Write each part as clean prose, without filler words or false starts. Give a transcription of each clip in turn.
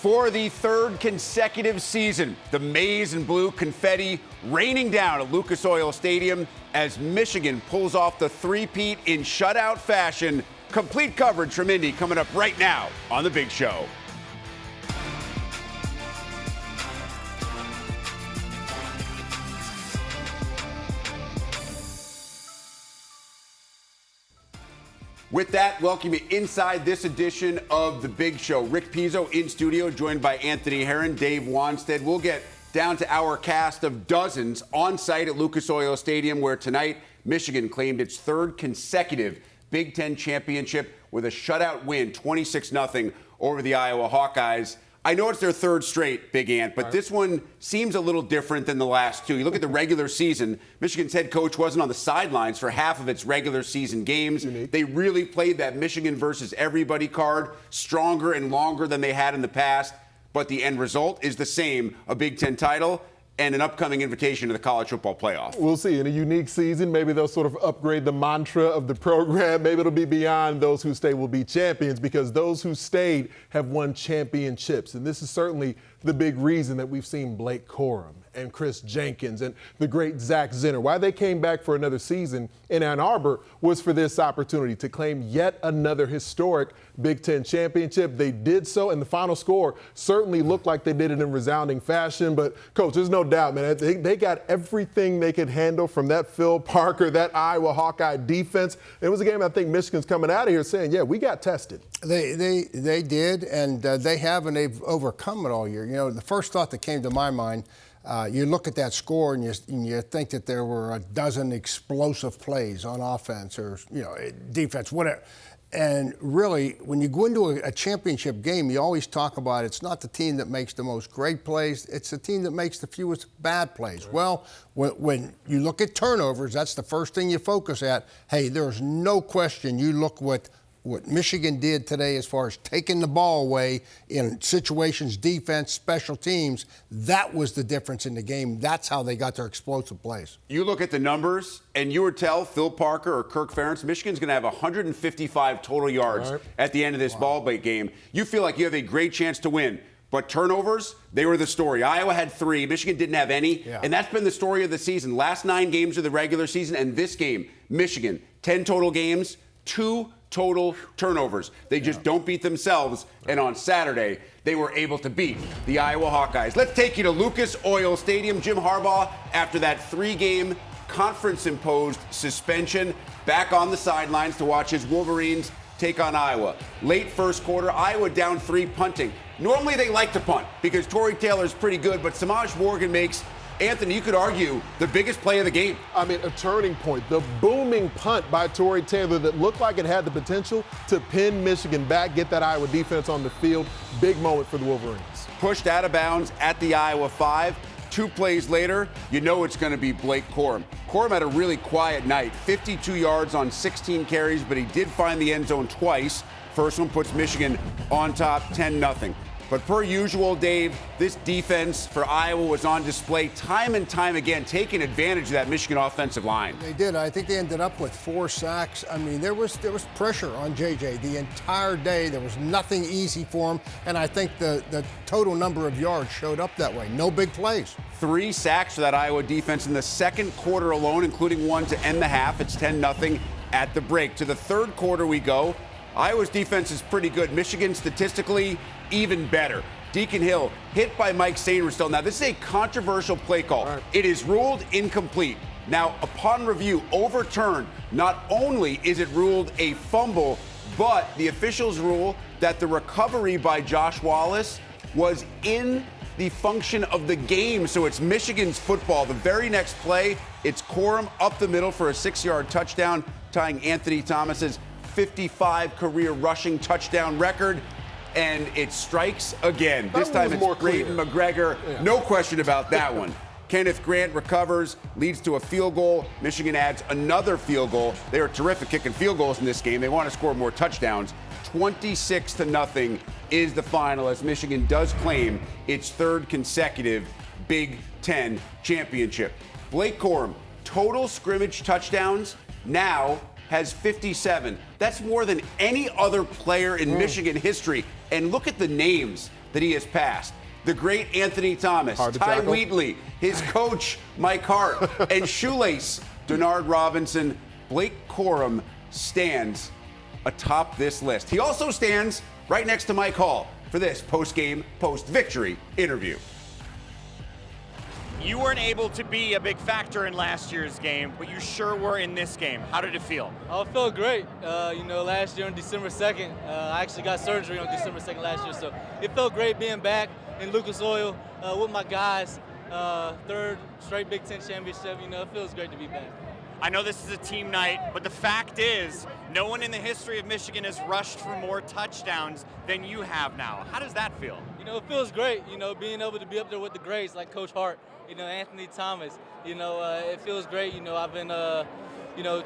For the third consecutive season, the maize and blue confetti raining down at Lucas Oil Stadium as Michigan pulls off the three-peat in shutout fashion. Complete coverage from Indy coming up right now on The Big Show. With that, welcome you inside this edition of The Big Show. Rick Pizzo in studio, joined by Anthony Herron, Dave Wanstead. We'll get down to our cast of dozens on site at Lucas Oil Stadium, where tonight Michigan claimed its third consecutive Big Ten championship with a shutout win, 26-0 over the Iowa Hawkeyes. I know it's their third straight, Big Ant, but this one seems a little different than the last two. You look at the regular season, Michigan's head coach wasn't on the sidelines for half of its regular season games. They really played that Michigan versus everybody card stronger and longer than they had in the past, but the end result is the same, a Big Ten title and an upcoming invitation to the college football playoff. We'll see. In a unique season, maybe they'll sort of upgrade the mantra of the program. Maybe it'll be beyond those who stay will be champions, because those who stayed have won championships. And this is certainly the big reason that we've seen Blake Corm and Chris Jenkins and the great Zach Zinner. Why they came back for another season in Ann Arbor was for this opportunity to claim yet another historic Big Ten championship. They did so, and the final score certainly looked like they did it in resounding fashion. But, Coach, there's no doubt, man, they got everything they could handle from that Phil Parker, that Iowa Hawkeye defense. It was a game I think Michigan's coming out of here saying, yeah, we got tested. They did, and they have, and they've overcome it all year. You know, the first thought that came to my mind, you look at that score and you think that there were a dozen explosive plays on offense or, you know, defense, whatever. And really, when you go into a championship game, you always talk about it's not the team that makes the most great plays, it's the team that makes the fewest bad plays. Right. Well, when you look at turnovers, that's the first thing you focus at. Hey, there's no question. You look what Michigan did today as far as taking the ball away in situations, defense, special teams, that was the difference in the game. That's how they got their explosive plays. You look at the numbers, and you would tell Phil Parker or Kirk Ferentz, Michigan's going to have 155 total yards at the end of this ball game. You feel like you have a great chance to win. But turnovers, they were the story. Iowa had 3. Michigan didn't have any. Yeah. And that's been the story of the season. Last 9 games of the regular season, and this game, Michigan, 10 total games, 2 total turnovers. They just don't beat themselves. And on Saturday, they were able to beat the Iowa Hawkeyes. Let's take you to Lucas Oil Stadium. Jim Harbaugh, after that 3-game conference-imposed suspension, back on the sidelines to watch his Wolverines take on Iowa. Late first quarter, Iowa down 3 punting. Normally they like to punt because Torrey Taylor's pretty good, but Samaj Morgan makes, Anthony, you could argue, the biggest play of the game. I mean, a turning point. The booming punt by Torrey Taylor that looked like it had the potential to pin Michigan back, get that Iowa defense on the field. Big moment for the Wolverines. Pushed out of bounds at the Iowa 5. 2 plays later, you know it's going to be Blake Corm. Corm had a really quiet night. 52 yards on 16 carries, but he did find the end zone twice. First one puts Michigan on top, 10-0. But per usual, Dave, this defense for Iowa was on display time and time again, taking advantage of that Michigan offensive line. They did. I think they ended up with 4 sacks. I mean, there was pressure on JJ the entire day. There was nothing easy for him, and I think the total number of yards showed up that way. No big plays. 3 sacks for that Iowa defense in the second quarter alone, including one to end the half. It's 10-0 at the break. To the third quarter we go. Iowa's defense is pretty good. Michigan statistically even better. Deacon Hill hit by Mike Sainristil. Now, this is a controversial play call. Right. It is ruled incomplete. Now, upon review, overturned. Not only is it ruled a fumble, but the officials rule that the recovery by Josh Wallace was in the function of the game. So it's Michigan's football. The very next play, it's Corm up the middle for a 6-yard touchdown, tying Anthony Thomas's 55 career rushing touchdown record, and it strikes again. This time it's Braden McGregor. Yeah. No question about that one. Kenneth Grant recovers, leads to a field goal. Michigan adds another field goal. They are terrific kicking field goals in this game. They want to score more touchdowns. 26-0 is the final as Michigan does claim its third consecutive Big Ten championship. Blake Corm, total scrimmage touchdowns now has 57. That's more than any other player in Michigan history. And look at the names that he has passed. The great Anthony Thomas, Ty tackle. Wheatley, his coach, Mike Hart, and shoelace Denard Robinson. Blake Corum stands atop this list. He also stands right next to Mike Hall for this post-game, post-victory interview. You weren't able to be a big factor in last year's game, but you sure were in this game. How did it feel? Oh, it felt great. Last year on December 2nd, I actually got surgery on December 2nd last year, so it felt great being back in Lucas Oil with my guys. Third straight Big Ten championship, it feels great to be back. I know this is a team night, but the fact is, no one in the history of Michigan has rushed for more touchdowns than you have now. How does that feel? It feels great, being able to be up there with the greats like Coach Hart, Anthony Thomas. It feels great. I've been,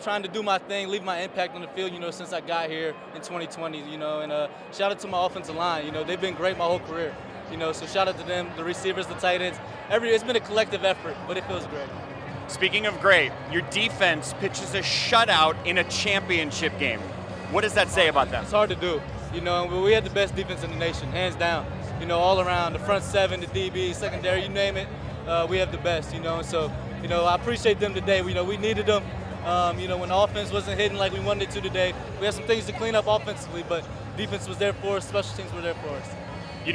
trying to do my thing, leave my impact on the field, since I got here in 2020, and shout out to my offensive line. They've been great my whole career, so shout out to them, the receivers, the tight ends. It's been a collective effort, but it feels great. Speaking of great, your defense pitches a shutout in a championship game. What does that say about them? It's hard to do. We had the best defense in the nation, hands down. All around, the front seven, the DB, secondary, you name it, we have the best, So, I appreciate them today. We needed them. When the offense wasn't hitting like we wanted it to today, we had some things to clean up offensively, but defense was there for us, special teams were there for us.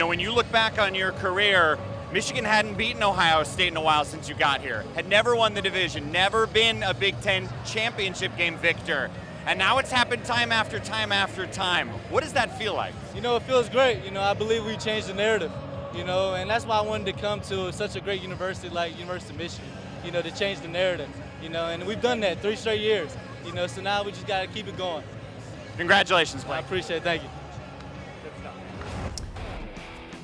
When you look back on your career, Michigan hadn't beaten Ohio State in a while since you got here, had never won the division, never been a Big Ten championship game victor. And now it's happened time after time after time. What does that feel like? It feels great. I believe we changed the narrative, and that's why I wanted to come to such a great university like University of Michigan, to change the narrative, and we've done that 3 straight years, so now we just got to keep it going. Congratulations, Blake. I appreciate it. Thank you.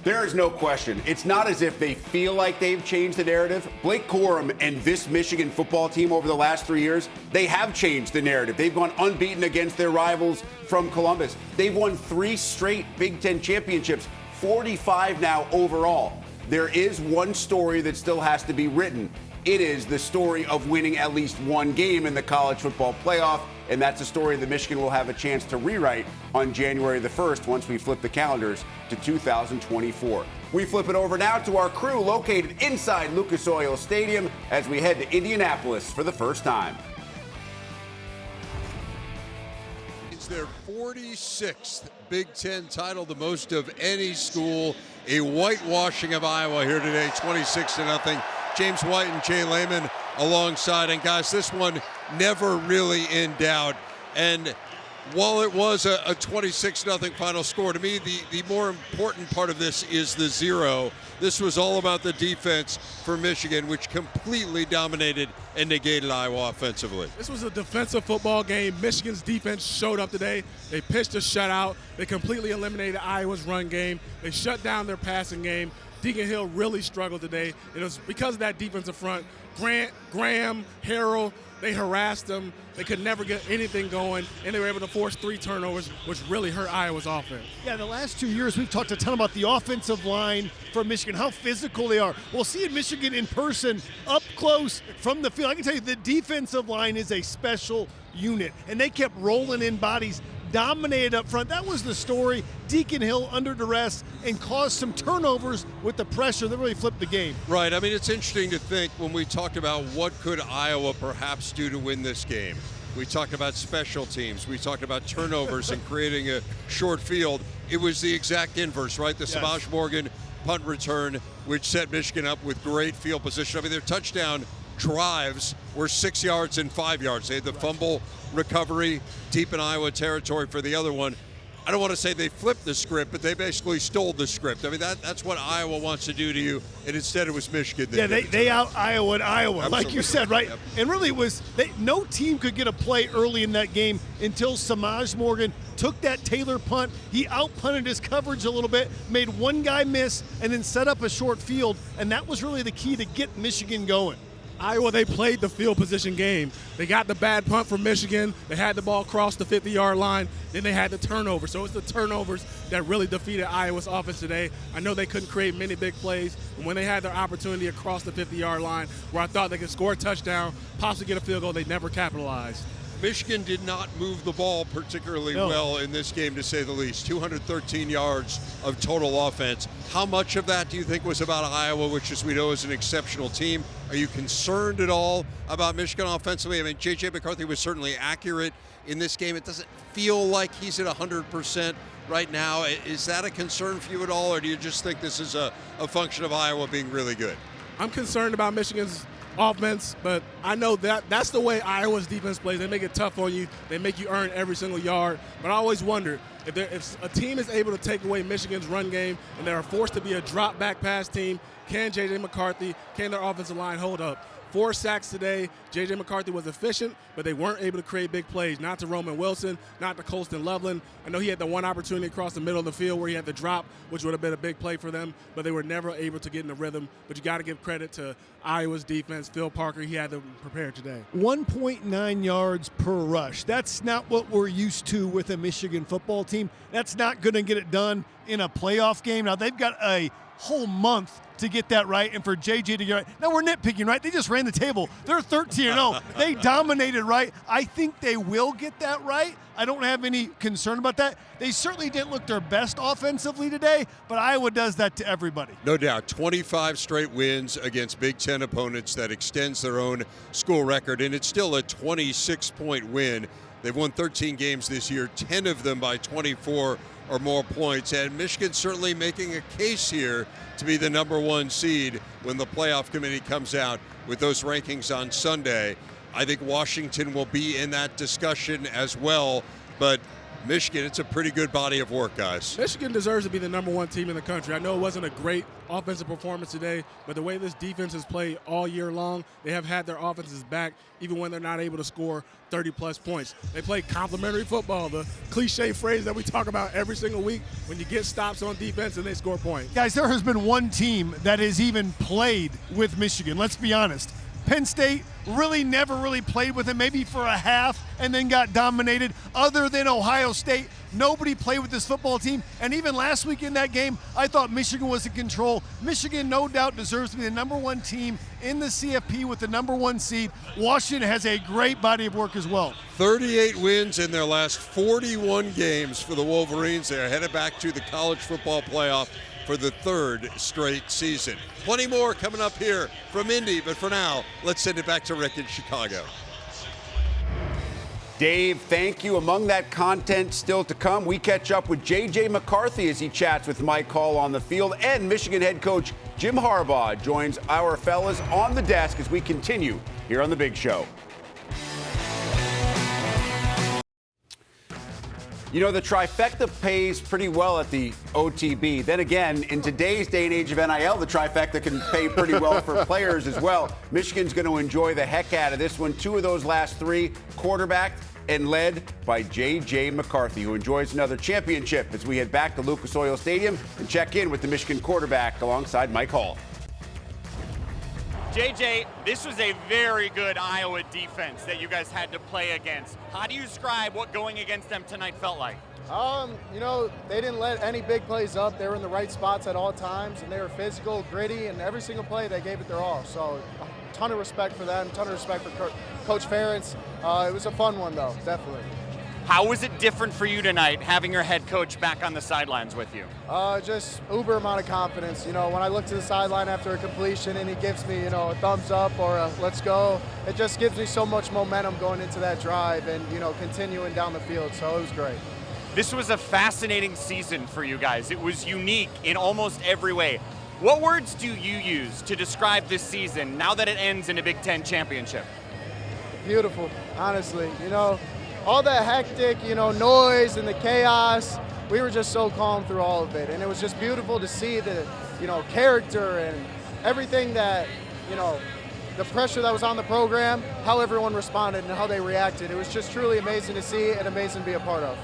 There is no question. It's not as if they feel like they've changed the narrative. Blake Corum and this Michigan football team over the last 3 years, they have changed the narrative. They've gone unbeaten against their rivals from Columbus. They've won 3 straight Big Ten championships, 45 now overall. There is one story that still has to be written. It is the story of winning at least one game in the college football playoff, and that's a story that Michigan will have a chance to rewrite on January the 1st once we flip the calendars to 2024. We flip it over now to our crew located inside Lucas Oil Stadium as we head to Indianapolis for the first time. It's their 46th Big Ten title, the most of any school. A whitewashing of Iowa here today, 26-0. James White and Jay Lehman alongside. And guys, this one never really in doubt. And while it was a 26-0 final score, to me, the more important part of this is the 0. This was all about the defense for Michigan, which completely dominated and negated Iowa offensively. This was a defensive football game. Michigan's defense showed up today. They pitched a shutout. They completely eliminated Iowa's run game. They shut down their passing game. Deacon Hill really struggled today. It was because of that defensive front. Grant, Graham, Harrell, they harassed them. They could never get anything going, and they were able to force 3 turnovers, which really hurt Iowa's offense. Yeah, the last 2 years we've talked a ton about the offensive line for Michigan, how physical they are. Well, seeing Michigan in person, up close from the field, I can tell you the defensive line is a special unit, and they kept rolling in bodies, dominated up front. That was the story. Deacon Hill under duress and caused some turnovers with the pressure that really flipped the game. Right. I mean, it's interesting to think when we talked about what could Iowa perhaps do to win this game. We talked about special teams. We talked about turnovers and creating a short field. It was the exact inverse, right? The Samaj Morgan punt return, which set Michigan up with great field position. I mean, their touchdown drives were 6 yards and 5 yards. They had the fumble recovery deep in Iowa territory for the other one. I don't want to say they flipped the script, but they basically stole the script. I mean, that's what Iowa wants to do to you, and instead it was Michigan. They out Iowa Iowa, like you said, right? Yep. And really it was, no team could get a play early in that game until Samaj Morgan took that Taylor punt. He out-punted his coverage a little bit, made one guy miss, and then set up a short field, and that was really the key to get Michigan going. Iowa, they played the field position game. They got the bad punt from Michigan. They had the ball cross the 50-yard line. Then they had the turnover. So it's the turnovers that really defeated Iowa's offense today. I know they couldn't create many big plays. And when they had their opportunity across the 50-yard line where I thought they could score a touchdown, possibly get a field goal, they never capitalized. Michigan did not move the ball particularly well in this game, to say the least. 213 yards of total offense. How much of that do you think was about Iowa, which, as we know, is an exceptional team? Are you concerned at all about Michigan offensively? I mean, J.J. McCarthy was certainly accurate in this game. It doesn't feel like he's at 100% right now. Is that a concern for you at all, or do you just think this is a function of Iowa being really good? I'm concerned about Michigan's offense, but I know that's the way Iowa's defense plays. They make it tough on you. They make you earn every single yard. But I always wonder if a team is able to take away Michigan's run game and they're forced to be a drop back pass team, can J.J. McCarthy, can their offensive line hold up? 4 sacks today. J.J. McCarthy was efficient, but they weren't able to create big plays. Not to Roman Wilson, not to Colston Loveland. I know he had the one opportunity across the middle of the field where he had the drop, which would have been a big play for them, but they were never able to get in the rhythm. But you got to give credit to Iowa's defense. Phil Parker, he had them prepared today. 1.9 yards per rush. That's not what we're used to with a Michigan football team. That's not going to get it done in a playoff game. Now, they've got a whole month to get that right and for JJ to get right. Now we're nitpicking, right? They just ran the table. They're 13-0. They dominated, right? I think they will get that right. I don't have any concern about that. They certainly didn't look their best offensively today, but Iowa does that to everybody. No doubt. 25 straight wins against Big Ten opponents. That extends their own school record, and it's still a 26-point win. They've won 13 games this year, 10 of them by 24 or more points, and Michigan certainly making a case here to be the #1 seed when the playoff committee comes out with those rankings on Sunday. I think Washington will be in that discussion as well, but Michigan, it's a pretty good body of work, guys. Michigan deserves to be the #1 team in the country. I know it wasn't a great offensive performance today, but the way this defense has played all year long, they have had their offenses back even when they're not able to score 30-plus points. They play complementary football, the cliche phrase that we talk about every single week, when you get stops on defense and they score points. Guys, there has been one team that has even played with Michigan. Let's be honest. Penn State never really played with him, maybe for a half, and then got dominated. Other than Ohio State, nobody played with this football team. And even last week in that game, I thought Michigan was in control. Michigan, no doubt, deserves to be the #1 team in the CFP with the #1 seed. Washington has a great body of work as well. 38 wins in their last 41 games for the Wolverines. They're headed back to the college football playoff for the 3rd straight season. Plenty more coming up here from Indy, but for now, let's send it back to Rick in Chicago. Dave, thank you. Among that content still to come, we catch up with J.J. McCarthy as he chats with Mike Hall on the field, and Michigan head coach Jim Harbaugh joins our fellas on the desk as we continue here on The Big Show. You know, the trifecta pays pretty well at the OTB. Then again, in today's day and age of NIL, the trifecta can pay pretty well for players as well. Michigan's going to enjoy the heck out of this one. 2 of those last 3 quarterbacked and led by J.J. McCarthy, who enjoys another championship as we head back to Lucas Oil Stadium and check in with the Michigan quarterback alongside Mike Hall. JJ, this was a very good Iowa defense that you guys had to play against. How do you describe what going against them tonight felt like? You know, they didn't let any big plays up. They were in the right spots at all times, and they were physical, gritty, and every single play they gave it their all. So, a ton of respect for them, ton of respect for Coach Ferentz. It was a fun one, though, definitely. How was it different for you tonight, having your head coach back on the sidelines with you? Just uber amount of confidence. You know, when I look to the sideline after a completion and he gives me, you know, a thumbs up or a let's go, it just gives me so much momentum going into that drive and, you know, continuing down the field. So it was great. This was a fascinating season for you guys. It was unique in almost every way. What words do you use to describe this season now that it ends in a Big Ten championship? Beautiful, honestly. You know, all that hectic, you know, noise and the chaos, we were just so calm through all of it. And it was just beautiful to see the, you know, character and everything that, you know, the pressure that was on the program, how everyone responded and how they reacted. It was just truly amazing to see and amazing to be a part of.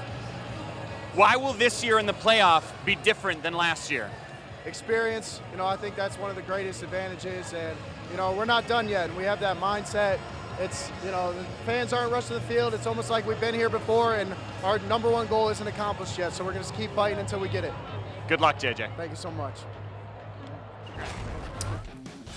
Why will this year in the playoff be different than last year? Experience, you know, I think that's one of the greatest advantages. And, you know, we're not done yet. And we have that mindset. It's, you know, the fans aren't rushing the field. It's almost like we've been here before, and our #1 goal isn't accomplished yet. So we're going to keep fighting until we get it. Good luck, JJ. Thank you so much.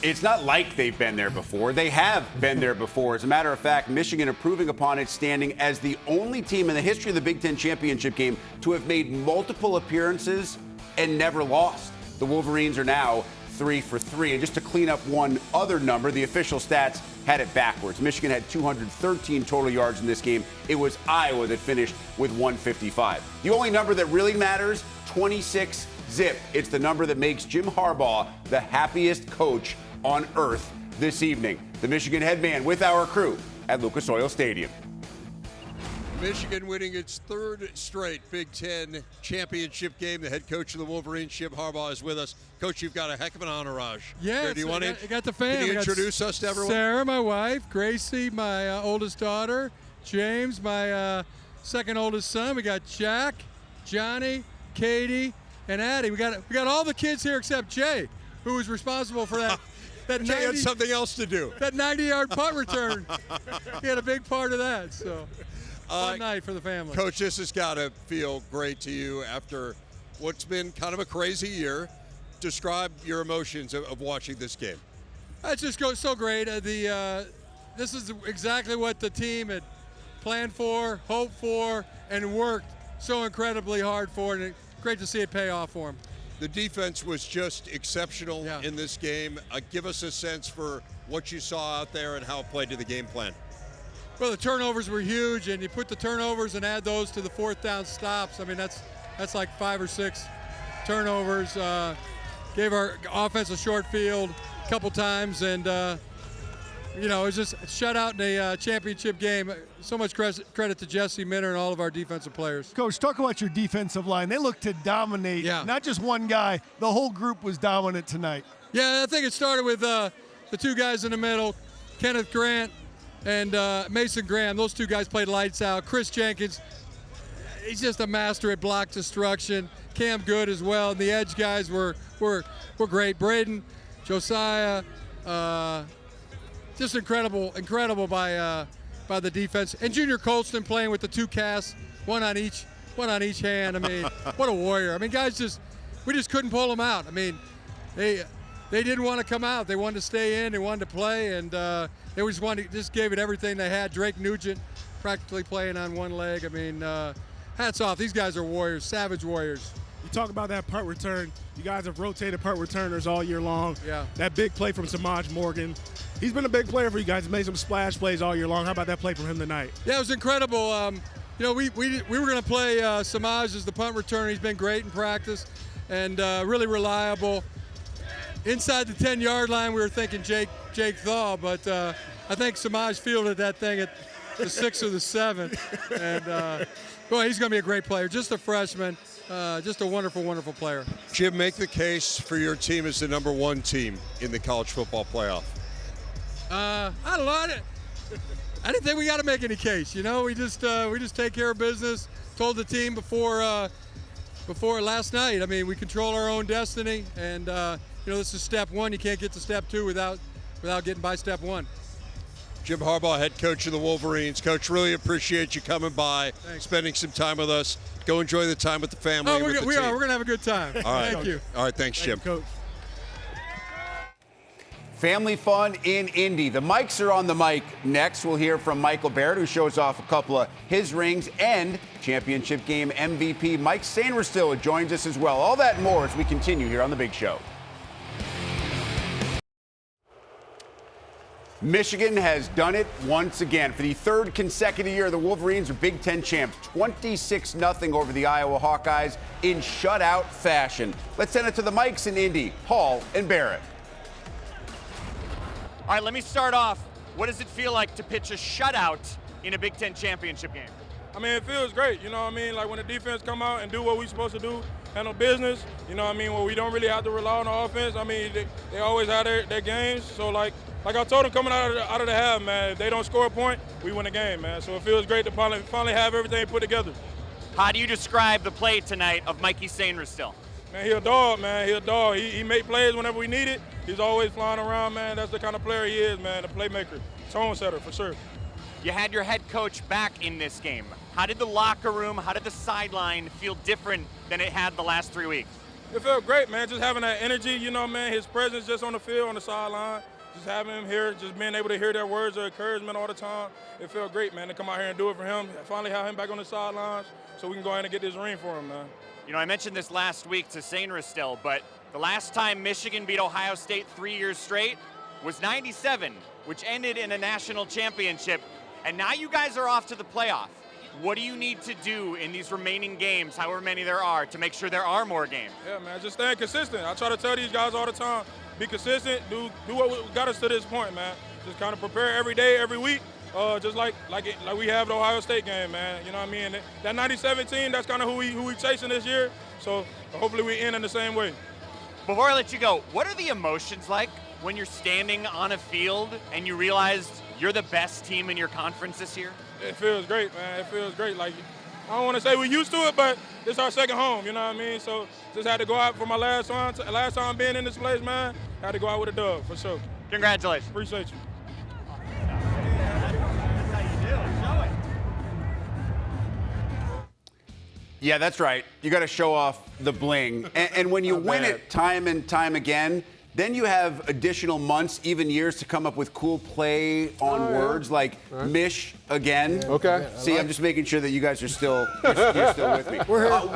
It's not like they've been there before. They have been there before. As a matter of fact, Michigan improving upon its standing as the only team in the history of the Big Ten championship game to have made multiple appearances and never lost. The Wolverines are now 3 for 3. And just to clean up one other number, the official stats had it backwards. Michigan had 213 total yards in this game. It was Iowa that finished with 155. The only number that really matters, 26 zip. It's the number that makes Jim Harbaugh the happiest coach on earth this evening. The Michigan head man with our crew at Lucas Oil Stadium. Michigan winning its 3rd straight Big Ten championship game. The head coach of the Wolverines, Jim Harbaugh, is with us. Coach, you've got a heck of an entourage. Yeah, do you want to got the fam. Can you introduce us to everyone? Sarah, my wife, Gracie, my oldest daughter, James, my second oldest son. We got Jack, Johnny, Katie, and Addie. We got all the kids here except Jay, who was responsible for that. Jay had something else to do. That 90-yard punt return. He had a big part of that. So, fun night for the family. Coach, this has got to feel great to you after what's been kind of a crazy year. Describe your emotions of watching this game. It just goes so great. This is exactly what the team had planned for, hoped for, and worked so incredibly hard for, and it's great to see it pay off for them. The defense was just exceptional in this game. Give us a sense for what you saw out there and how it played to the game plan. Well, the turnovers were huge, and you put the turnovers and add those to the 4th down stops. I mean, that's like 5 or 6 turnovers. Gave our offense a short field a couple times, and it was just a shutout in a championship game. So much credit to Jesse Minter and all of our defensive players. Coach, talk about your defensive line. They look to dominate. Yeah. Not just one guy. The whole group was dominant tonight. Yeah, I think it started with the 2 guys in the middle, Kenneth Grant and Mason Graham. Those 2 guys played lights out. Chris Jenkins, he's just a master at block destruction. Cam Good as well. And the edge guys were great. Braden, Josiah, just incredible by the defense. And Junior Colston playing with the 2 casts, one on each hand. I mean, what a warrior. I mean, we just couldn't pull them out. I mean, they didn't want to come out. They wanted to stay in. They wanted to play, and they just gave it everything they had. Drake Nugent practically playing on one leg. I mean, hats off. These guys are warriors, savage warriors. You talk about that punt return. You guys have rotated punt returners all year long. Yeah. That big play from Samaj Morgan. He's been a big player for you guys. He's made some splash plays all year long. How about that play from him tonight? Yeah, it was incredible. We were going to play Samaj as the punt returner. He's been great in practice and really reliable. Inside the 10-yard line, we were thinking Jake Thaw, but I think Samaj fielded that thing at the 6 or the 7. And, boy, he's going to be a great player. Just a freshman. Just a wonderful, wonderful player. Jim, make the case for your team as the #1 team in the college football playoff. I don't know. I didn't think we got to make any case. We just take care of business. Told the team before last night. I mean, we control our own destiny, and this is step 1. You can't get to step 2 without getting by step 1. Jim Harbaugh, head coach of the Wolverines. Coach, really appreciate you coming by, Thanks. spending some time with us. Go enjoy the time with the family. Oh, with the we team. are. We're going to have a good time. All right. Thank you. All right, thanks, Jim. Coach. Family fun in Indy. The mics are on the mic. Next, we'll hear from Michael Barrett, who shows off a couple of his rings, and championship game MVP Mike Sainristil joins us as well. All that and more as we continue here on The Big Show. Michigan has done it once again. For the 3rd consecutive year, the Wolverines are Big Ten champs, 26-0 over the Iowa Hawkeyes in shutout fashion. Let's send it to the mics in Indy, Hall and Barrett. All right, let me start off. What does it feel like to pitch a shutout in a Big Ten championship game? I mean, it feels great, you know what I mean? Like when the defense come out and do what we're supposed to do, handle business, you know what I mean? Where we don't really have to rely on the offense. I mean, they always have their games. So like I told them coming out of the half, man, if they don't score a point, we win the game, man. So it feels great to finally have everything put together. How do you describe the play tonight of Mikey Sainristil? Man, he a dog, man. He a dog. He make plays whenever we need it. He's always flying around, man. That's the kind of player he is, man, a playmaker, tone setter for sure. You had your head coach back in this game. How did the locker room, how did the sideline feel different than it had the last 3 weeks? It felt great, man, just having that energy, you know, man, his presence just on the field, on the sideline, just having him here, just being able to hear their words of encouragement all the time. It felt great, man, to come out here and do it for him, finally have him back on the sidelines so we can go ahead and get this ring for him, man. You know, I mentioned this last week to Sainristil still, but the last time Michigan beat Ohio State 3 years straight was '97, which ended in a national championship. And now you guys are off to the playoff. What do you need to do in these remaining games, however many there are, to make sure there are more games? Yeah, man, just staying consistent. I try to tell these guys all the time, be consistent, do what got us to this point, man. Just kind of prepare every day, every week, just like we have the Ohio State game, man. You know what I mean? That '97 team, that's kind of who we chasing this year. So hopefully we end in the same way. Before I let you go, what are the emotions like when you're standing on a field and you realize you're the best team in your conference this year? It feels great, man. It feels great. Like, I don't want to say we're used to it, but it's our second home, you know what I mean? So just had to go out for my last time being in this place, man. Had to go out with a dub, for sure. Congratulations. Appreciate you. Yeah, that's right. You got to show off the bling. And when you win it time and time again, then you have additional months, even years, to come up with cool play on words like Mish again. Okay. See, I'm just making sure that you guys are still you're still with me.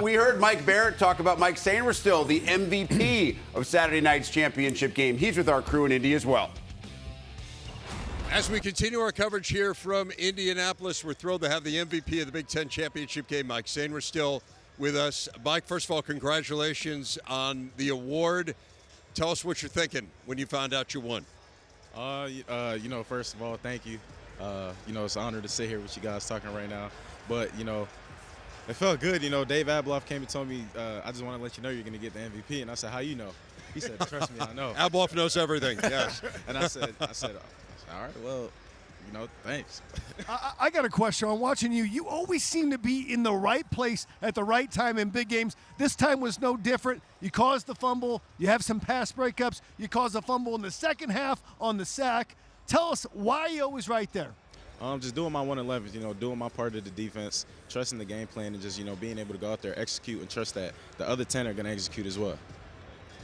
We heard Mike Barrett talk about Mike Sainristil, the MVP of Saturday night's championship game. He's with our crew in Indy as well. As we continue our coverage here from Indianapolis, we're thrilled to have the MVP of the Big Ten championship game, Mike Sainristil, with us. Mike, first of all, congratulations on the award. Tell us what you're thinking when you found out you won. You know, first of all, thank you. You know, it's an honor to sit here with you guys talking right now. But, you know, it felt good. You know, Dave Abloff came and told me, I just want to let you know you're going to get the MVP. And I said, how you know? He said, trust me, I know. Abloff knows everything, yes. And I said, all right, well, you know, thanks. I got a question. I'm watching you. You always seem to be in the right place at the right time in big games. This time was no different. You caused the fumble. You have some pass breakups. You caused a fumble in the second half on the sack. Tell us why you're always right there. Just doing my 111, you know, doing my part of the defense, trusting the game plan, and just, you know, being able to go out there, execute, and trust that the other 10 are going to execute as well.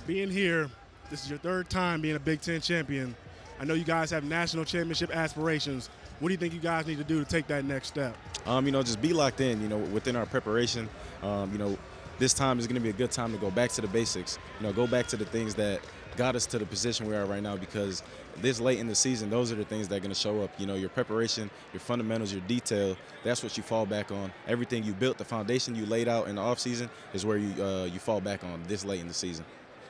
Being here, this is your third time being a Big Ten champion. I know you guys have national championship aspirations. What do you think you guys need to do to take that next step? You know, just be locked in, you know, within our preparation. You know, this time is going to be a good time to go back to the basics. You know, go back to the things that got us to the position we are right now, because this late in the season, those are the things that are going to show up. You know, your preparation, your fundamentals, your detail, that's what you fall back on. Everything you built, the foundation you laid out in the offseason is where you fall back on this late in the season.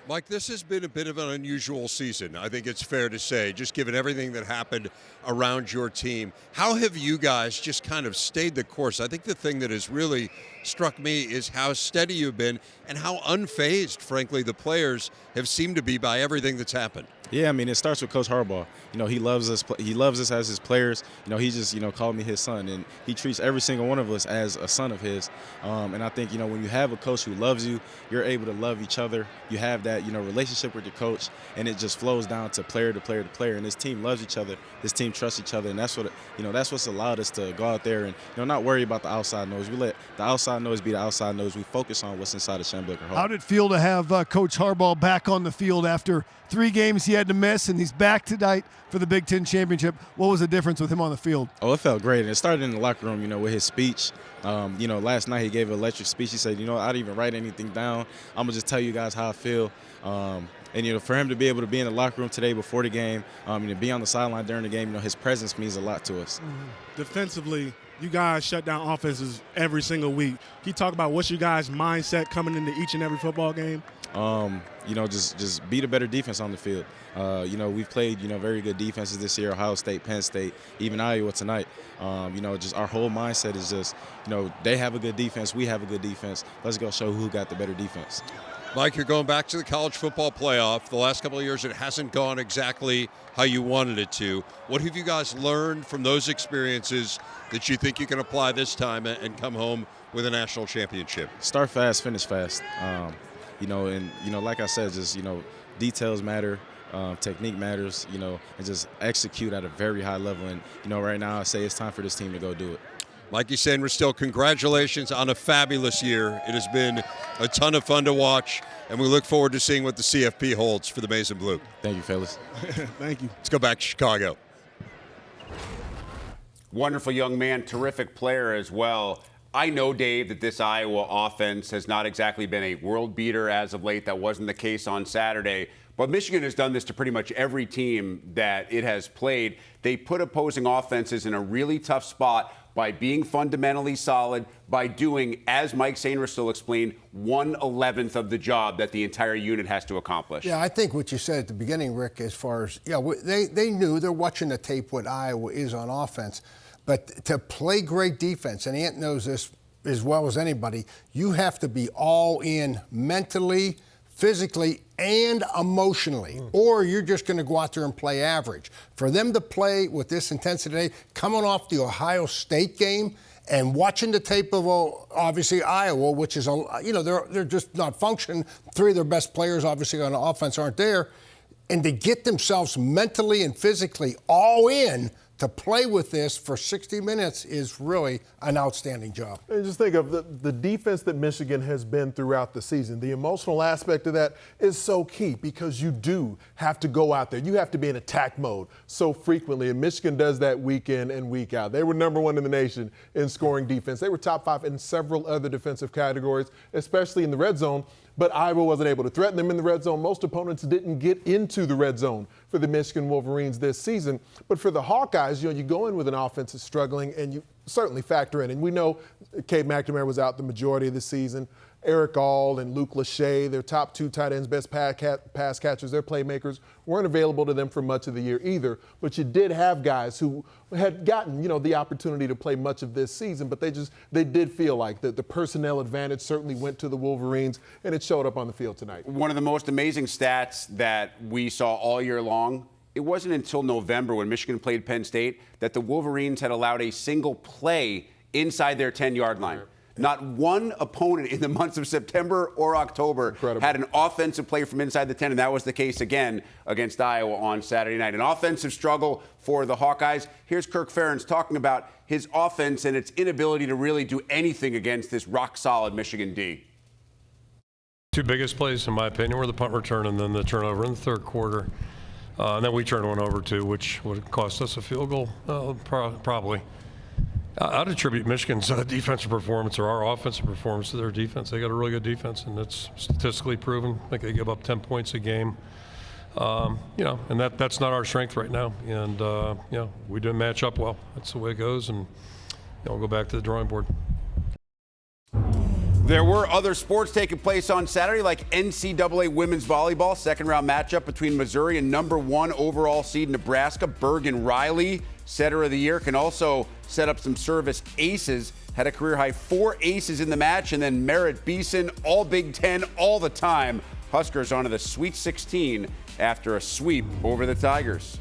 Mike, this has been a bit of an unusual season, I think it's fair to say, just given everything that happened around your team. How have you guys just kind of stayed the course? I think the thing that has really struck me is how steady you've been and how unfazed, frankly, the players have seemed to be by everything that's happened. Yeah, I mean, it starts with Coach Harbaugh. You know, he loves us. He loves us as his players. You know, he just, you know, called me his son, and he treats every single one of us as a son of his. And I think, you know, when you have a coach who loves you, you're able to love each other. You have that, you know, relationship with your coach, and it just flows down to player to player to player. And this team loves each other. This team trusts each other, and that's what, you know, that's what's allowed us to go out there and, you know, not worry about the outside noise. We let the outside noise be the outside noise. We focus on what's inside of Schembechler Hall. How did it feel to have Coach Harbaugh back on the field after 3 games he had to miss, and he's back tonight for the Big Ten championship? What was the difference with him on the field? Oh, it felt great. And it started in the locker room, you know, with his speech. You know, last night he gave an electric speech. He said, you know, I didn't even write anything down. I'm going to just tell you guys how I feel. And, you know, for him to be able to be in the locker room today before the game, and to be on the sideline during the game, you know, his presence means a lot to us. Defensively, you guys shut down offenses every single week. Can you talk about what's your guys' mindset coming into each and every football game? You know, just be the better defense on the field. You know, we've played, you know, very good defenses this year, Ohio State, Penn State, even Iowa tonight. You know, just our whole mindset is just, you know, they have a good defense, we have a good defense. Let's go show who got the better defense. Mike, you're going back to the college football playoff. The last couple of years, it hasn't gone exactly how you wanted it to. What have you guys learned from those experiences that you think you can apply this time and come home with a national championship? Start fast, finish fast. You know, and, you know, like I said, just, you know, details matter, technique matters, you know, and just execute at a very high level. And, you know, right now I say it's time for this team to go do it. Mikey Sanders still, congratulations on a fabulous year. It has been a ton of fun to watch, and we look forward to seeing what the CFP holds for the Maize and Blue. Thank you, fellas. Thank you. Let's go back to Chicago. Wonderful young man, terrific player as well. I know, Dave, that this Iowa offense has not exactly been a world beater as of late. That wasn't the case on Saturday. But Michigan has done this to pretty much every team that it has played. They put opposing offenses in a really tough spot by being fundamentally solid, by doing, as Mike Sainristil explained, 1/11 of the job that the entire unit has to accomplish. Yeah, I think what you said at the beginning, Rick, as far as, they knew, they're watching the tape what Iowa is on offense. But to play great defense, and Ant knows this as well as anybody, you have to be all in mentally, physically, and emotionally, or you're just going to go out there and play average. For them to play with this intensity today, coming off the Ohio State game and watching the tape of, obviously, Iowa, which is, they're just not functioning. Three of their best players, obviously, on offense aren't there. And to get themselves mentally and physically all in to play with this for 60 minutes is really an outstanding job. And just think of the defense that Michigan has been throughout the season. The emotional aspect of that is so key because you do have to go out there. You have to be in attack mode so frequently, and Michigan does that week in and week out. They were number one in the nation in scoring defense. They were top 5 in several other defensive categories, especially in the red zone. But Iowa wasn't able to threaten them in the red zone. Most opponents didn't get into the red zone for the Michigan Wolverines this season. But for the Hawkeyes, you go in with an offense that's struggling, and you certainly factor in. And we know Cade McNamara was out the majority of the season. Eric All and Luke Lachey, their top 2 tight ends, best pass catchers, their playmakers, weren't available to them for much of the year either. But you did have guys who had gotten, the opportunity to play much of this season, but they did feel like the personnel advantage certainly went to the Wolverines, and it showed up on the field tonight. One of the most amazing stats that we saw all year long, it wasn't until November when Michigan played Penn State that the Wolverines had allowed a single play inside their 10-yard line. Not one opponent in the months of September or October had an offensive play from inside the 10, and that was the case again against Iowa on Saturday night. An offensive struggle for the Hawkeyes. Here's Kirk Ferentz talking about his offense and its inability to really do anything against this rock-solid Michigan D. 2 biggest plays, in my opinion, were the punt return and then the turnover in the third quarter. And then we turned one over, too, which would cost us a field goal, probably. I'd attribute Michigan's defensive performance or our offensive performance to their defense. They got a really good defense, and it's statistically proven. I think they give up 10 points a game. And that's not our strength right now. And, we didn't match up well. That's the way it goes, and we'll go back to the drawing board. There were other sports taking place on Saturday, like NCAA women's volleyball, second-round matchup between Missouri and number 1 overall seed Nebraska. Bergen Riley, setter of the year, can also set up some service aces. Had a career-high 4 aces in the match, and then Merritt Beeson, all Big Ten, all the time. Huskers onto the Sweet 16 after a sweep over the Tigers.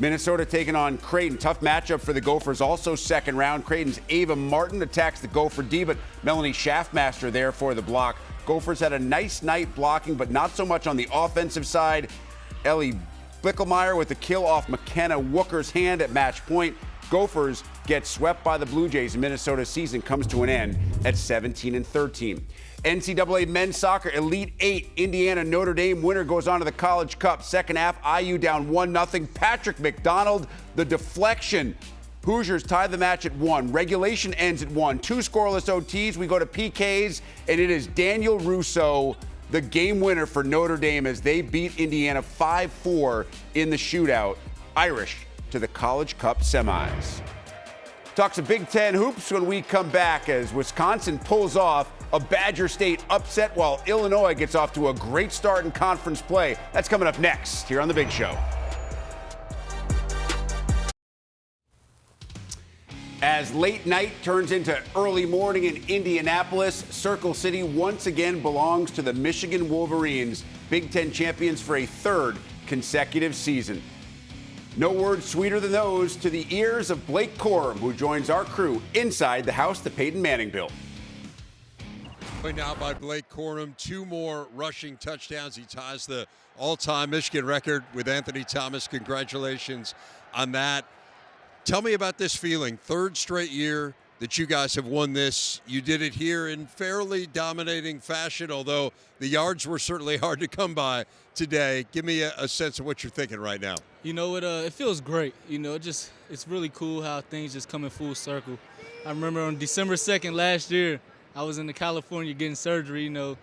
Minnesota taking on Creighton. Tough matchup for the Gophers. Also second round. Creighton's Ava Martin attacks the Gopher D, but Melanie Schaffmaster there for the block. Gophers had a nice night blocking, but not so much on the offensive side. Ellie Bickelmeyer with the kill off McKenna Wooker's hand at match point. Gophers get swept by the Blue Jays, and Minnesota's season comes to an end at 17-13. NCAA men's soccer, Elite 8, Indiana Notre Dame winner goes on to the College Cup. Second half, IU down 1-0. Patrick McDonald, the deflection. Hoosiers tie the match at 1. Regulation ends at 1. 2 scoreless OTs. We go to PKs, and it is Daniel Russo, the game winner for Notre Dame as they beat Indiana 5-4 in the shootout. Irish to the College Cup semis. Talk some Big Ten hoops when we come back as Wisconsin pulls off a Badger State upset while Illinois gets off to a great start in conference play. That's coming up next here on The Big Show. As late night turns into early morning in Indianapolis, Circle City once again belongs to the Michigan Wolverines, Big Ten champions for a 3rd consecutive season. No words sweeter than those to the ears of Blake Corm, who joins our crew inside the house that Peyton Manning built. Now by Blake Corm, 2 more rushing touchdowns. He ties the all-time Michigan record with Anthony Thomas. Congratulations on that. Tell me about this feeling. 3rd straight year, that you guys have won this. You did it here in fairly dominating fashion, although the yards were certainly hard to come by today. Give me a sense of what you're thinking right now. You know, it feels great. You know, it's really cool how things just come in full circle. I remember on December 2nd last year, I was in California getting surgery, you know,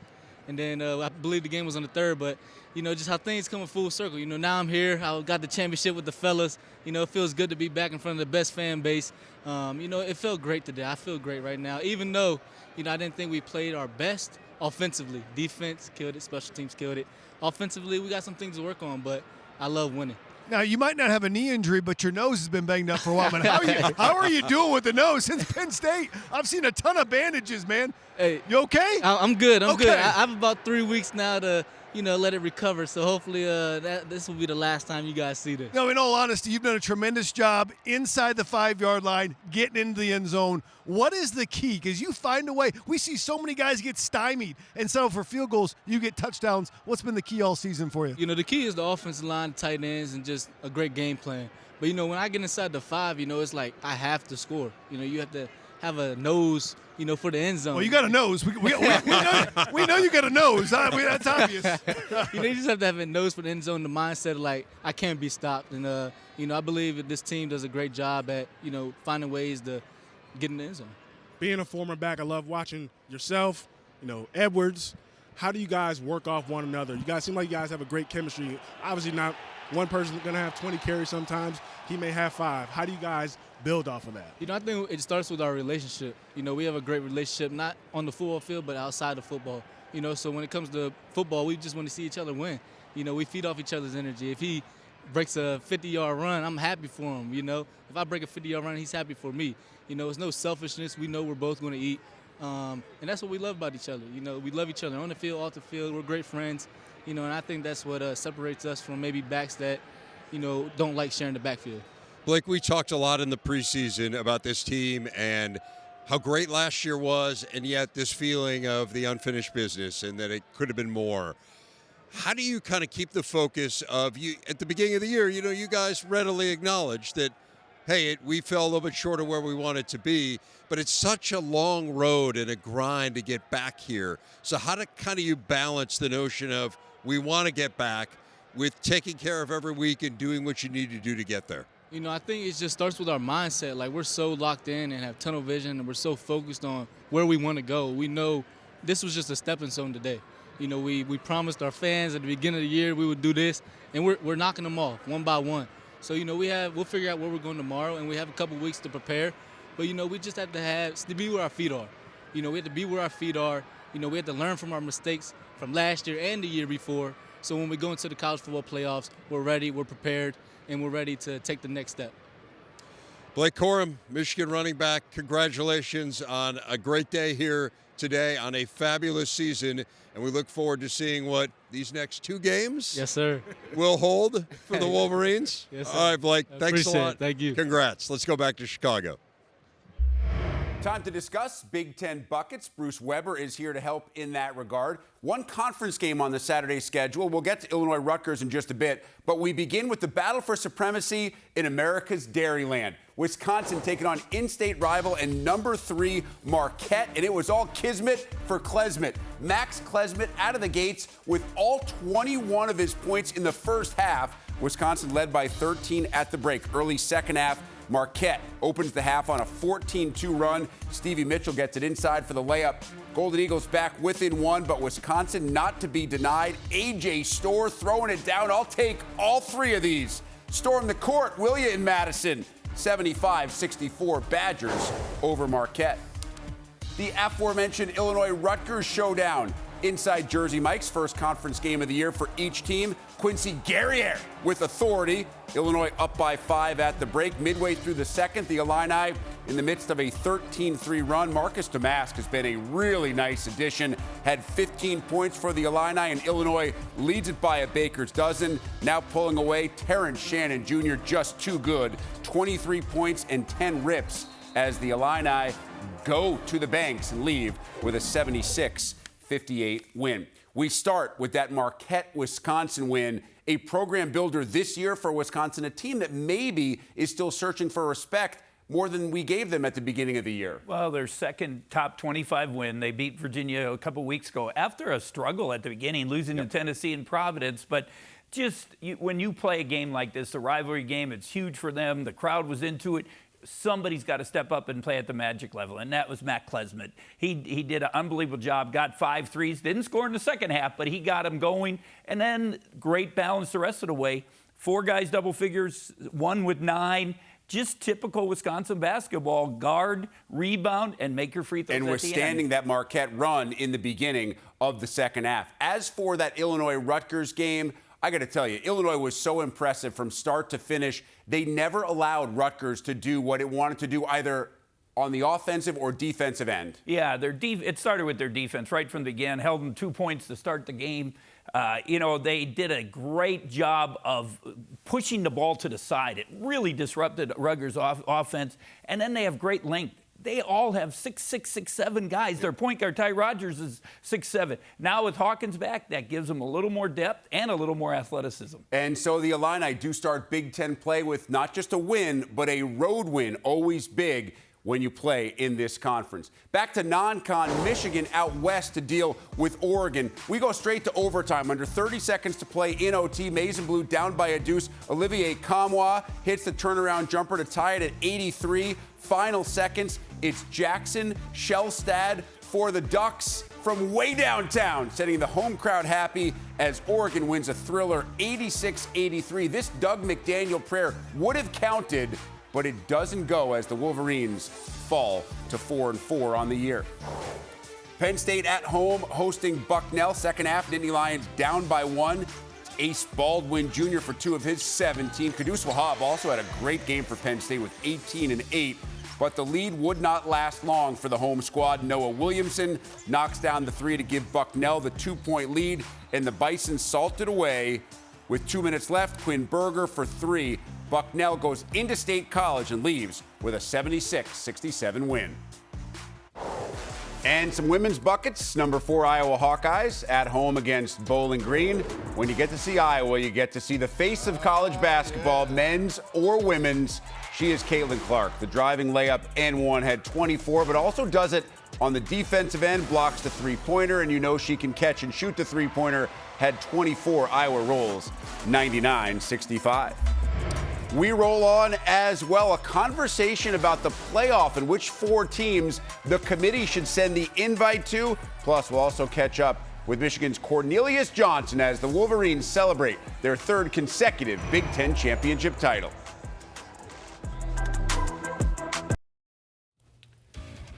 and then I believe the game was on the 3rd, but, you know, just how things come in full circle. You know, now I'm here. I got the championship with the fellas. You know, it feels good to be back in front of the best fan base. You know, it felt great today. I feel great right now, even though, you know, I didn't think we played our best offensively. Defense killed it. Special teams killed it. Offensively, we got some things to work on, but I love winning. Now, you might not have a knee injury, but your nose has been banged up for a while, man. How are you doing with the nose? Since Penn State, I've seen a ton of bandages, man. Hey, you okay? I'm good. I'm okay. good. I have about 3 weeks now to, you know, let it recover. So hopefully this will be the last time you guys see this. No, in all honesty, you've done a tremendous job inside the 5-yard line, getting into the end zone. What is the key? Because you find a way. We see so many guys get stymied and settle for field goals. You get touchdowns. What's been the key all season for you? You know, the key is the offensive line, tight ends, and just a great game plan. But, you know, when I get inside the 5, you know, it's like I have to score. You know, you have to have a nose, you know, for the end zone. Well, you got a nose. We know you got a nose. That's obvious. You know, you just have to have a nose for the end zone, the mindset of, like, I can't be stopped. And, you know, I believe that this team does a great job at, you know, finding ways to get in the end zone. Being a former back, I love watching yourself, you know, Edwards. How do you guys work off one another? You guys seem like you guys have a great chemistry. Obviously not one person's going to have 20 carries sometimes. He may have 5. How do you guys build off of that? You know, I think it starts with our relationship. You know, we have a great relationship, not on the football field, but outside of football. You know, so when it comes to football, we just want to see each other win. You know, we feed off each other's energy. If he breaks a 50-yard run, I'm happy for him, you know. If I break a 50-yard run, he's happy for me. You know, it's no selfishness. We know we're both going to eat. And that's what we love about each other. You know, we love each other on the field, off the field. We're great friends. You know, and I think that's what separates us from maybe backs that, you know, don't like sharing the backfield. Blake, we talked a lot in the preseason about this team and how great last year was, and yet this feeling of the unfinished business and that it could have been more. How do you kind of keep the focus of you at the beginning of the year? You know, you guys readily acknowledged that, hey, we fell a little bit short of where we wanted to be, but it's such a long road and a grind to get back here. So how do kind of you balance the notion of we want to get back with taking care of every week and doing what you need to do to get there? You know, I think it just starts with our mindset. Like, we're so locked in and have tunnel vision, and we're so focused on where we want to go. We know this was just a stepping stone today. You know, we promised our fans at the beginning of the year we would do this, and we're knocking them off one by one. So, you know, we'll figure out where we're going tomorrow, and we have a couple weeks to prepare. But, you know, we just have to be where our feet are. You know, we have to be where our feet are. You know, we have to learn from our mistakes from last year and the year before. So when we go into the college football playoffs, we're ready, we're prepared, and we're ready to take the next step. Blake Corm, Michigan running back, congratulations on a great day here today, on a fabulous season, and we look forward to seeing what these next 2 games yes, sir, will hold for the Wolverines. Yes, sir. All right, Blake, thanks a lot. It. Thank you. Congrats. Let's go back to Chicago. Time to discuss Big Ten buckets. Bruce Weber is here to help in that regard. One conference game on the Saturday schedule. We'll get to Illinois-Rutgers in just a bit, but we begin with the battle for supremacy in America's Dairyland. Wisconsin taking on in-state rival and number 3 Marquette, and it was all kismet for Klesmet. Max Klesmet out of the gates with all 21 of his points in the first half. Wisconsin led by 13 at the break. Early second half, Marquette opens the half on a 14-2 run. Stevie Mitchell gets it inside for the layup. Golden Eagles back within 1, but Wisconsin not to be denied. A.J. Storr throwing it down. I'll take all 3 of these. Storm the court, will you, in Madison? 75-64 Badgers over Marquette. The aforementioned Illinois-Rutgers showdown. Inside Jersey Mike's first conference game of the year for each team. Quincy Guerriere with authority. Illinois up by 5 at the break. Midway through the second, the Illini in the midst of a 13-3 run. Marcus Damask has been a really nice addition. Had 15 points for the Illini, and Illinois leads it by a baker's dozen. Now pulling away, Terrence Shannon Jr. just too good. 23 points and 10 rips as the Illini go to the banks and leave with a 76-58 win. We start with that Marquette-Wisconsin win, a program builder this year for Wisconsin, a team that maybe is still searching for respect, more than we gave them at the beginning of the year. Well, their second top 25 win. They beat Virginia a couple weeks ago after a struggle at the beginning, losing to Tennessee and Providence. But when you play a game like this, a rivalry game, it's huge for them. The crowd was into it. Somebody's got to step up and play at the Magic level, and that was Matt Klesmit. He did an unbelievable job, got 5 threes, didn't score in the second half, but he got them going, and then great balance the rest of the way. 4 guys double figures, 1 with 9. Just typical Wisconsin basketball. Guard, rebound, and make your free throws and at withstanding that Marquette run in the beginning of the second half. As for that Illinois-Rutgers game, I got to tell you, Illinois was so impressive from start to finish. They never allowed Rutgers to do what it wanted to do, either on the offensive or defensive end. Yeah, it started with their defense right from the beginning. Held them 2 points to start the game. They did a great job of pushing the ball to the side. It really disrupted Rutgers' offense. And then they have great length. They all have 6'6", 6'7" guys. Their point guard, Ty Rodgers, is 6'7". Now with Hawkins back, that gives them a little more depth and a little more athleticism. And so the Illini do start Big Ten play with not just a win, but a road win, always big when you play in this conference. Back to non-con, Michigan out west to deal with Oregon. We go straight to overtime. Under 30 seconds to play in OT, Maize and Blue down by a deuce. Olivier Kamwa hits the turnaround jumper to tie it at 83. Final seconds, it's Jackson Shellstad for the Ducks from way downtown, setting the home crowd happy as Oregon wins a thriller 86-83. This Doug McDaniel prayer would have counted, but it doesn't go as the Wolverines fall to 4-4 on the year. Penn State at home hosting Bucknell. Second half, Nittany Lions down by 1. Ace Baldwin Jr. for 2 of his 17. Caduce Wahab also had a great game for Penn State with 18 and 8. But the lead would not last long for the home squad. Noah Williamson knocks down the 3 to give Bucknell the 2-point lead, and the Bison salted away. With 2 minutes left, Quinn Berger for 3. Bucknell goes into State College and leaves with a 76-67 win. And some women's buckets. Number 4 Iowa Hawkeyes at home against Bowling Green. When you get to see Iowa, you get to see the face of college basketball, men's or women's. She is Caitlin Clark. The driving layup and one had 24, but also does it on the defensive end, blocks the three-pointer, and you know she can catch and shoot the three-pointer. Had 24. Iowa rolls 99-65. We roll on as well. A conversation about the playoff and which 4 teams the committee should send the invite to. Plus, we'll also catch up with Michigan's Cornelius Johnson as the Wolverines celebrate their 3rd consecutive Big Ten championship title.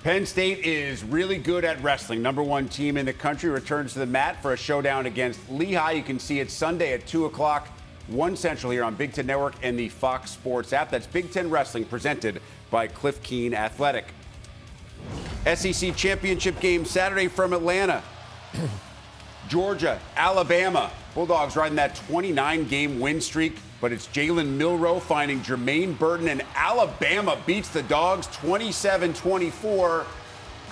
Penn State is really good at wrestling. Number 1 team in the country returns to the mat for a showdown against Lehigh. You can see it Sunday at 2 o'clock. 1 Central here on Big Ten Network and the Fox Sports app. That's Big Ten Wrestling presented by Cliff Keen Athletic. SEC Championship game Saturday from Atlanta. Georgia, Alabama. Bulldogs riding that 29-game win streak, but it's Jalen Milroe finding Jermaine Burton, and Alabama beats the Dogs 27-24.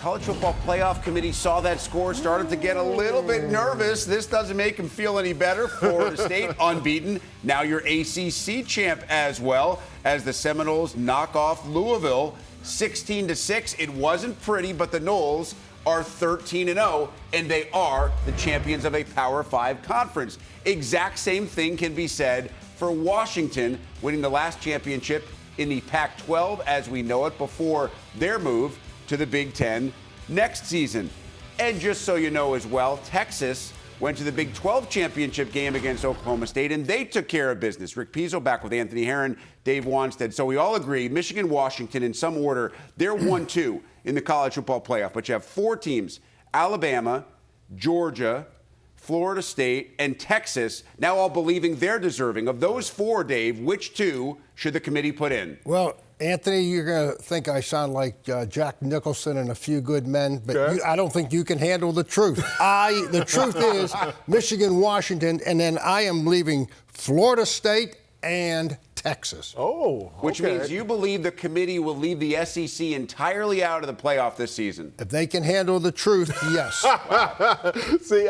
College Football Playoff Committee saw that score, started to get a little bit nervous. This doesn't make them feel any better. Florida State unbeaten. Now your ACC champ as well, as the Seminoles knock off Louisville 16-6. It wasn't pretty, but the Noles are 13-0, and they are the champions of a Power 5 conference. Exact same thing can be said for Washington, winning the last championship in the Pac-12 as we know it before their move to the Big Ten next season. And just so you know as well, Texas went to the Big 12 championship game against Oklahoma State, and they took care of business. Rick Pizzo back with Anthony Herron, Dave Wanstead. So we all agree, Michigan, Washington, in some order, they're 1-2 in the college football playoff. But you have 4 teams, Alabama, Georgia, Florida State, and Texas, now all believing they're deserving. Of those 4, Dave, which 2 should the committee put in? Well, Anthony, you're going to think I sound like Jack Nicholson and A Few Good Men, but I don't think you can handle the truth. The truth is Michigan, Washington, and then I am leaving Florida State and Texas. Oh, Which means you believe the committee will leave the SEC entirely out of the playoff this season. If they can handle the truth, yes. See,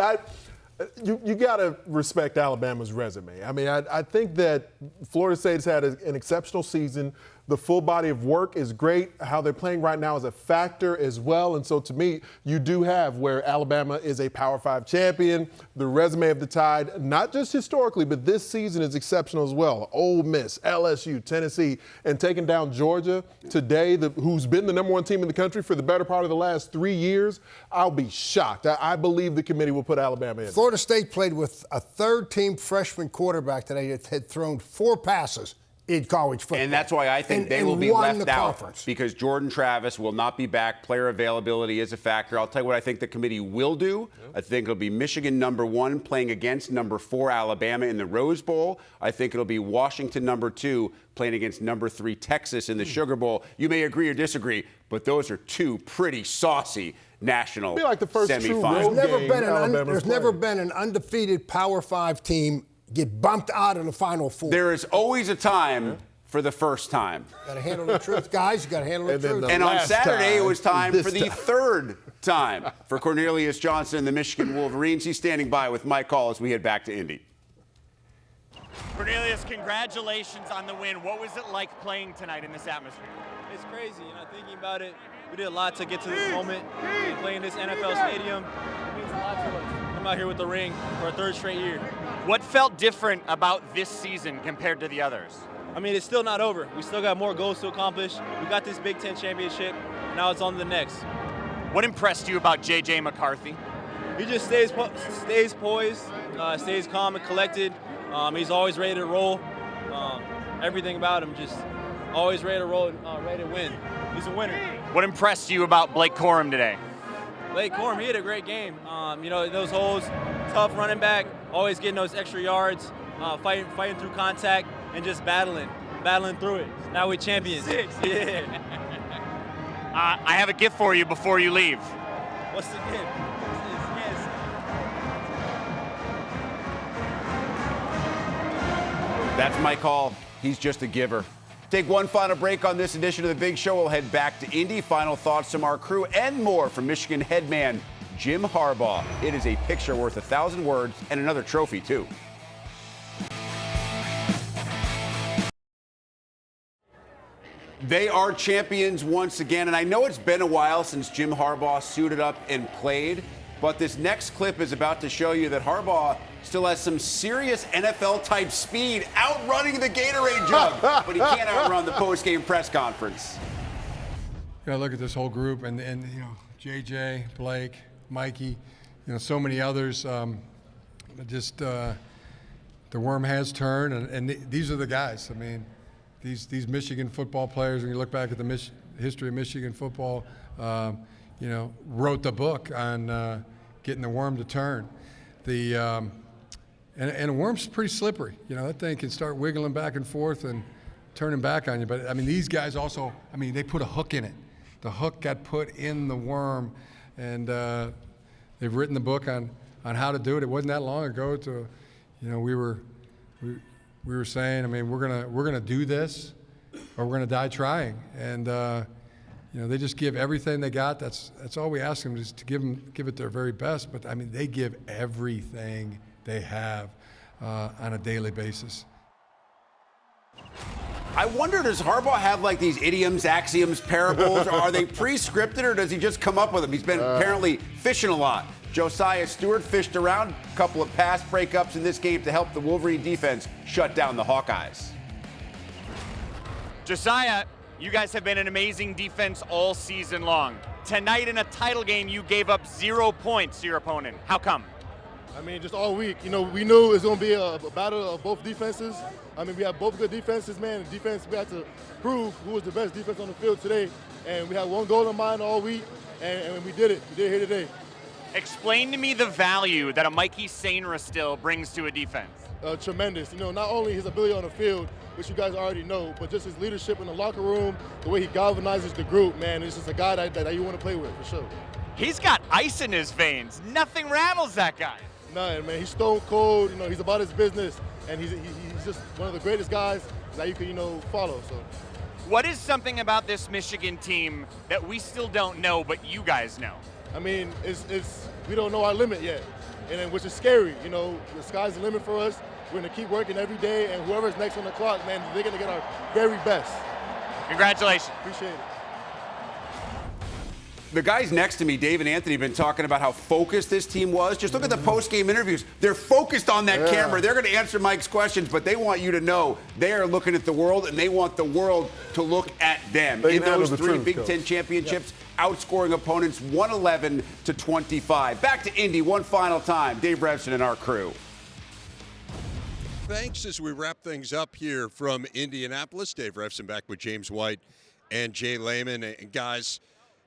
you got to respect Alabama's resume. I mean, I think that Florida State's had an exceptional season, the full body of work is great. How they're playing right now is a factor as well. And so to me, you do have where Alabama is a Power 5 champion. The resume of the Tide, not just historically, but this season is exceptional as well. Ole Miss, LSU, Tennessee, and taking down Georgia today, who's been the #1 team in the country for the better part of the last 3 years. I'll be shocked. I believe the committee will put Alabama in. Florida State played with a third-team freshman quarterback today that had thrown 4 passes in college football. And that's why I think they will be left out, conference. because Jordan Travis will not be back. Player availability is a factor. I'll tell you what I think the committee will do. I think it'll be Michigan #1 playing against #4 Alabama in the Rose Bowl. I think it'll be Washington #2 playing against #3 Texas in the Sugar Bowl. You may agree or disagree, but those are 2 pretty saucy national Be like the first true semifinals. There's never been an undefeated Power 5 team get bumped out of the Final Four. There is always a time for the first time. Got to handle the truth, guys. You got to handle the truth. And on Saturday, it was time for the third time for Cornelius Johnson and the Michigan Wolverines. He's standing by with Mike Hall as we head back to Indy. Cornelius, congratulations on the win. What was it like playing tonight in this atmosphere? It's crazy, thinking about it. We did a lot to get to this moment. Playing this NFL stadium, it means a lot to us. I'm out here with the ring for a 3rd straight year. What felt different about this season compared to the others? It's still not over. We still got more goals to accomplish. We got this Big Ten championship. Now it's on to the next. What impressed you about J.J. McCarthy? He just stays poised, stays calm and collected. He's always ready to roll. Everything about him, just always ready to roll, ready to win. He's a winner. What impressed you about Blake Corm today? Blake Corm, he had a great game. Those holes, tough running back, always getting those extra yards, fighting through contact, and just battling through it. Now we're champions. Yeah. I have a gift for you before you leave. What's the gift? Yes. That's Mike Hall. He's just a giver. Take one final break on this edition of The Big Show. We'll head back to Indy. Final thoughts from our crew and more from Michigan head man Jim Harbaugh. It is a picture worth 1,000 words and another trophy, too. They are champions once again, and I know it's been a while since Jim Harbaugh suited up and played, but this next clip is about to show you that Harbaugh still has some serious NFL-type speed outrunning the Gatorade jug, but he can't outrun the post-game press conference. You gotta look at this whole group, and JJ, Blake, Mikey, so many others. The worm has turned, and these are the guys. These Michigan football players, when you look back at the history of Michigan football, wrote the book on getting the worm to turn. And a worm's pretty slippery. That thing can start wiggling back and forth and turning back on you. But, these guys also, they put a hook in it. The hook got put in the worm, and they've written the book on how to do it. It wasn't that long ago we were saying, we're gonna do this, or we're gonna die trying. And they just give everything they got. That's all we ask them, is to give it their very best. But they give everything they have on a daily basis. I wonder, does Harbaugh have these idioms, axioms, parables? Or are they pre-scripted, or does he just come up with them? He's been apparently fishing a lot. Josiah Stewart fished around, a couple of pass breakups in this game to help the Wolverine defense shut down the Hawkeyes. Josiah, you guys have been an amazing defense all season long. Tonight in a title game, you gave up 0 points to your opponent. How come? Just all week. We knew it was going to be a battle of both defenses. We have both good defenses, man. The defense, we had to prove who was the best defense on the field today. And we had one goal in mind all week, and we did it. We did it here today. Explain to me the value that a Mikey Sainra still brings to a defense. Tremendous. Not only his ability on the field, which you guys already know, but just his leadership in the locker room, the way he galvanizes the group, man. It's just a guy that you want to play with, for sure. He's got ice in his veins. Nothing rattles that guy. Nothing, man. He's stone cold. He's about his business, and he's just one of the greatest guys that you can, follow. So. What is something about this Michigan team that we still don't know, but you guys know? We don't know our limit yet, and which is scary. The sky's the limit for us. We're gonna keep working every day, and whoever's next on the clock, man, they're gonna get our very best. Congratulations. Appreciate it. The guys next to me, Dave and Anthony, have been talking about how focused this team was. Just look at the post-game interviews. They're focused on that camera. They're going to answer Mike's questions, but they want you to know they are looking at the world, and they want the world to look at them. In those three Big Ten championships, outscoring opponents 111-25. Back to Indy one final time. Dave Revson and our crew. Thanks as we wrap things up here from Indianapolis. Dave Revson back with James White and Jay Lehman. And guys,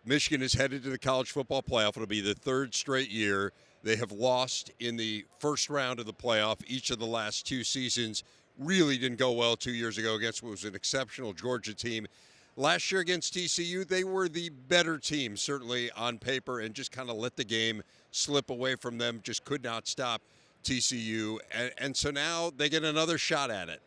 Michigan is headed to the college football playoff. It'll be the third straight year. They have lost in the first round of the playoff each of the last two seasons. Really didn't go well 2 years ago against what was an exceptional Georgia team. Last year against TCU, they were the better team, certainly on paper, and just kind of let the game slip away from them, just could not stop TCU. And so now they get another shot at it.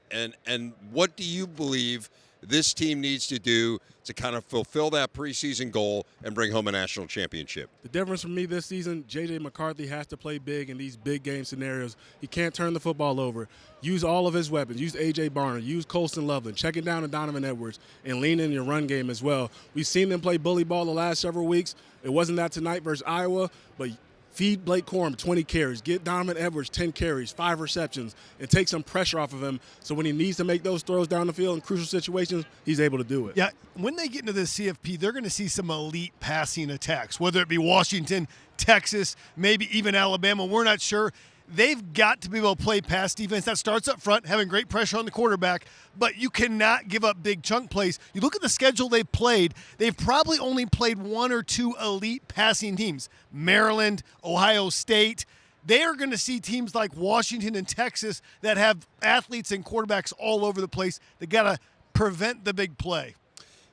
And what do you believe this team needs to do to kind of fulfill that preseason goal and bring home a national championship? The difference for me this season, J.J. McCarthy has to play big in these big game scenarios. He can't turn the football over. Use all of his weapons. Use A.J. Barner. Use Colston Loveland. Check it down to Donovan Edwards and lean in your run game as well. We've seen them play bully ball the last several weeks. It wasn't that tonight versus Iowa, but feed Blake Corm 20 carries. Get Donovan Edwards 10 carries, 5 receptions, and take some pressure off of him so when he needs to make those throws down the field in crucial situations, he's able to do it. Yeah, when they get into the CFP, they're going to see some elite passing attacks, whether it be Washington, Texas, maybe even Alabama. We're not sure. They've got to be able to play pass defense. That starts up front, having great pressure on the quarterback, but you cannot give up big chunk plays. You look at the schedule they've played, they've probably only played one or two elite passing teams. Maryland, Ohio State. They are going to see teams like Washington and Texas that have athletes and quarterbacks all over the place. They got to prevent the big play.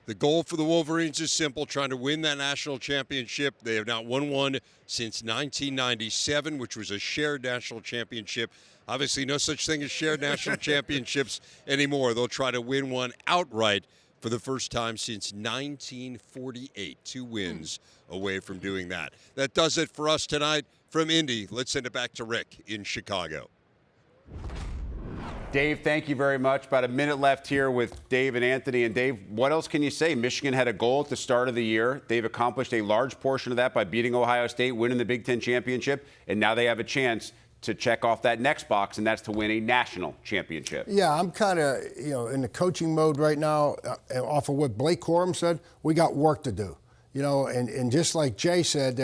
The goal for the Wolverines is simple, trying to win that national championship. They have not won one since 1997, which was a shared national championship. Obviously, no such thing as shared national championships anymore. They'll try to win one outright for the first time since 1948. 2 wins away from doing that. That does it for us tonight from Indy. Let's send it back to Rick in Chicago. Dave, thank you very much. About a minute left here with Dave and Anthony. And Dave, what else can you say? Michigan had a goal at the start of the year. They've accomplished a large portion of that by beating Ohio State, winning the Big Ten championship, and now they have a chance to check off that next box, and that's to win a national championship. Yeah, I'm kind of, in the coaching mode right now, off of what Blake Corm said. We got work to do, and just like Jay said,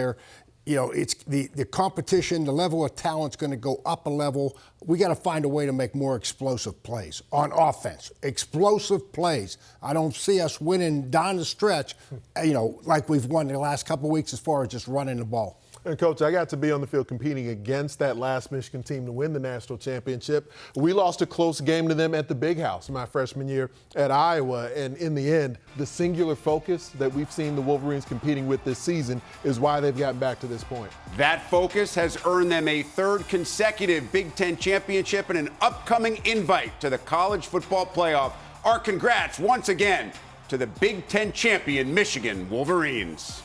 it's the competition, the level of talent's going to go up a level. We got to find a way to make more explosive plays on offense. Explosive plays. I don't see us winning down the stretch, like we've won the last couple of weeks as far as just running the ball. And, Coach, I got to be on the field competing against that last Michigan team to win the national championship. We lost a close game to them at the Big House my freshman year at Iowa. And in the end, the singular focus that we've seen the Wolverines competing with this season is why they've gotten back to this point. That focus has earned them a third consecutive Big Ten championship and an upcoming invite to the college football playoff. Our congrats once again to the Big Ten champion Michigan Wolverines.